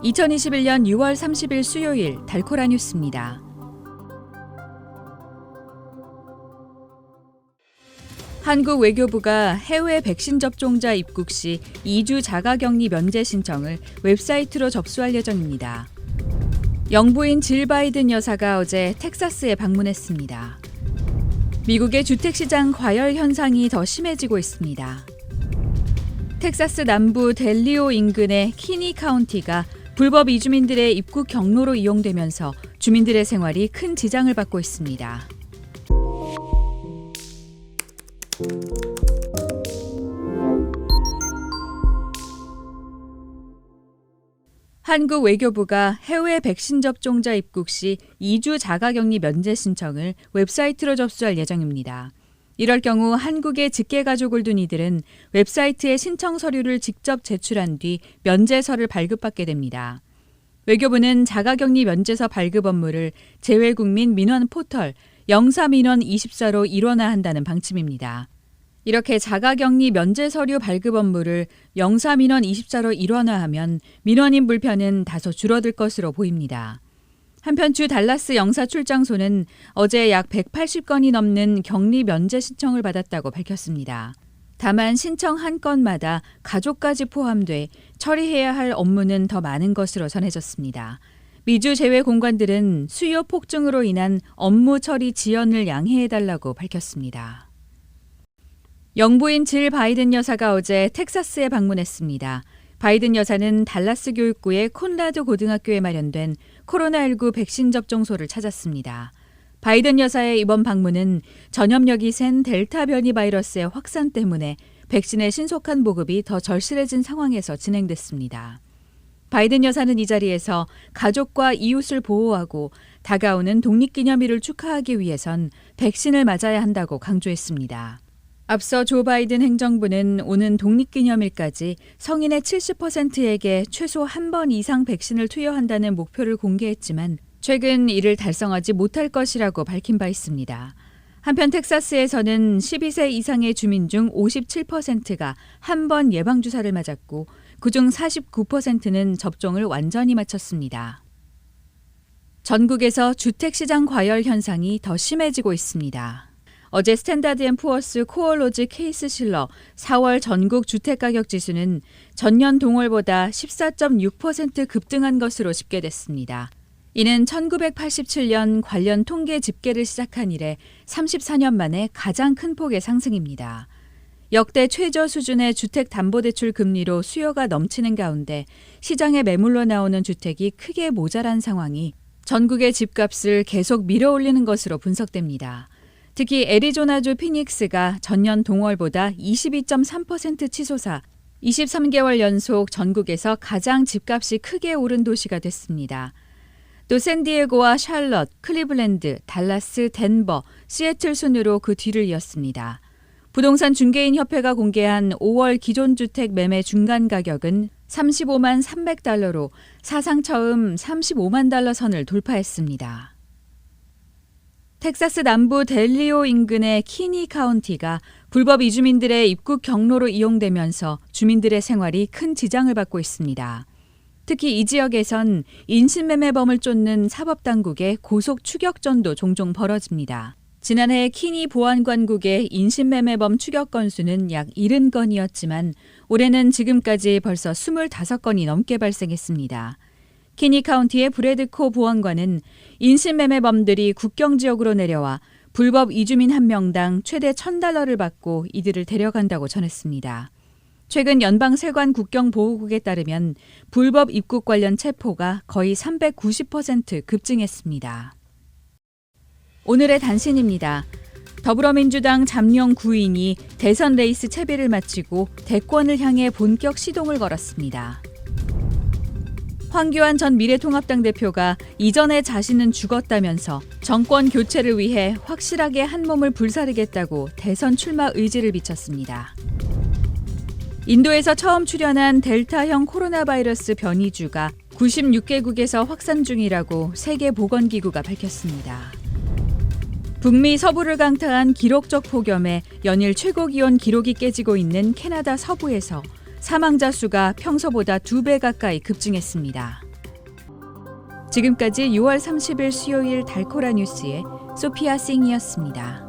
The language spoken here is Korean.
2021년 6월 30일 수요일 달코라 뉴스입니다. 한국 외교부가 해외 백신 접종자 입국 시 2주 자가격리 면제 신청을 웹사이트로 접수할 예정입니다. 영부인 질 바이든 여사가 어제 텍사스에 방문했습니다. 미국의 주택시장 과열 현상이 더 심해지고 있습니다. 텍사스 남부 델리오 인근의 키니 카운티가 불법 이주민들의 입국 경로로 이용되면서 주민들의 생활이 큰 지장을 받고 있습니다. 한국 외교부가 해외 백신 접종자 입국 시 2주 자가격리 면제 신청을 웹사이트로 접수할 예정입니다. 이럴 경우 한국에 직계가족을 둔 이들은 웹사이트에 신청 서류를 직접 제출한 뒤 면제서를 발급받게 됩니다. 외교부는 자가격리 면제서 발급 업무를 재외국민 민원 포털 영사민원24로 일원화한다는 방침입니다. 이렇게 자가격리 면제 서류 발급 업무를 영사민원24로 일원화하면 민원인 불편은 다소 줄어들 것으로 보입니다. 한편 주 달라스 영사출장소는 어제 약 180건이 넘는 격리 면제 신청을 받았다고 밝혔습니다. 다만 신청 한 건마다 가족까지 포함돼 처리해야 할 업무는 더 많은 것으로 전해졌습니다. 미주 제외 공관들은 수요 폭증으로 인한 업무 처리 지연을 양해해달라고 밝혔습니다. 영부인 질 바이든 여사가 어제 텍사스에 방문했습니다. 바이든 여사는 달라스 교육구의 콘라드 고등학교에 마련된 코로나19 백신 접종소를 찾았습니다. 바이든 여사의 이번 방문은 전염력이 센 델타 변이 바이러스의 확산 때문에 백신의 신속한 보급이 더 절실해진 상황에서 진행됐습니다. 바이든 여사는 이 자리에서 가족과 이웃을 보호하고 다가오는 독립기념일을 축하하기 위해선 백신을 맞아야 한다고 강조했습니다. 앞서 조 바이든 행정부는 오는 독립기념일까지 성인의 70%에게 최소 한 번 이상 백신을 투여한다는 목표를 공개했지만 최근 이를 달성하지 못할 것이라고 밝힌 바 있습니다. 한편 텍사스에서는 12세 이상의 주민 중 57%가 한 번 예방주사를 맞았고 그중 49%는 접종을 완전히 마쳤습니다. 전국에서 주택시장 과열 현상이 더 심해지고 있습니다. 어제 스탠다드앤푸어스 코어로즈 케이스실러 4월 전국 주택가격지수는 전년 동월보다 14.6% 급등한 것으로 집계됐습니다. 이는 1987년 관련 통계 집계를 시작한 이래 34년 만에 가장 큰 폭의 상승입니다. 역대 최저 수준의 주택담보대출 금리로 수요가 넘치는 가운데 시장에 매물로 나오는 주택이 크게 모자란 상황이 전국의 집값을 계속 밀어올리는 것으로 분석됩니다. 특히 애리조나주 피닉스가 전년 동월보다 22.3% 치솟아 23개월 연속 전국에서 가장 집값이 크게 오른 도시가 됐습니다. 또 샌디에고와 샬럿, 클리블랜드, 달라스, 덴버, 시애틀 순으로 그 뒤를 이었습니다. 부동산 중개인 협회가 공개한 5월 기존주택 매매 중간 가격은 35만 300달러로 사상 처음 35만 달러 선을 돌파했습니다. 텍사스 남부 델리오 인근의 키니 카운티가 불법 이주민들의 입국 경로로 이용되면서 주민들의 생활이 큰 지장을 받고 있습니다. 특히 이 지역에선 인신매매범을 쫓는 사법당국의 고속 추격전도 종종 벌어집니다. 지난해 키니 보안관국의 인신매매범 추격 건수는 약 70건이었지만 올해는 지금까지 벌써 25건이 넘게 발생했습니다. 키니 카운티의 브래드코 보안관은 인신매매범들이 국경 지역으로 내려와 불법 이주민 한 명당 최대 $1,000를 받고 이들을 데려간다고 전했습니다. 최근 연방세관 국경보호국에 따르면 불법 입국 관련 체포가 거의 390% 급증했습니다. 오늘의 단신입니다. 더불어민주당 잠룡 구인이 대선 레이스 채비를 마치고 대권을 향해 본격 시동을 걸었습니다. 황교안 전 미래통합당 대표가 이전에 자신은 죽었다면서 정권 교체를 위해 확실하게 한 몸을 불사르겠다고 대선 출마 의지를 비쳤습니다. 인도에서 처음 출현한 델타형 코로나 바이러스 변이주가 96개국에서 확산 중이라고 세계보건기구가 밝혔습니다. 북미 서부를 강타한 기록적 폭염에 연일 최고기온 기록이 깨지고 있는 캐나다 서부에서 사망자 수가 평소보다 2배 가까이 급증했습니다. 지금까지 6월 30일 수요일 달코라 뉴스의 소피아 싱이었습니다.